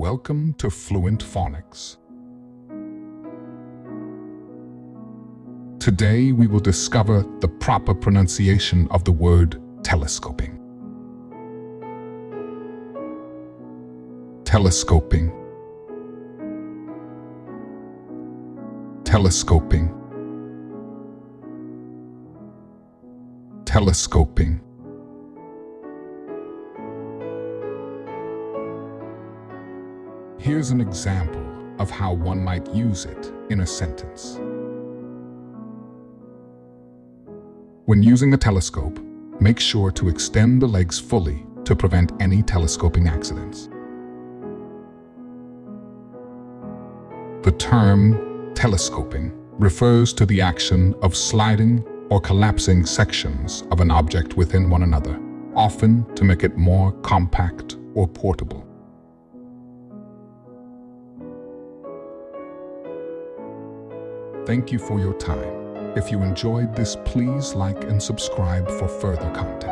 Welcome to Fluent Phonics. Today we will discover the proper pronunciation of the word telescoping. Telescoping. Telescoping. Telescoping. Here's an example of how one might use it in a sentence. When using a telescope, make sure to extend the legs fully to prevent any telescoping accidents. The term telescoping refers to the action of sliding or collapsing sections of an object within one another, often to make it more compact or portable. Thank you for your time. If you enjoyed this, please like and subscribe for further content.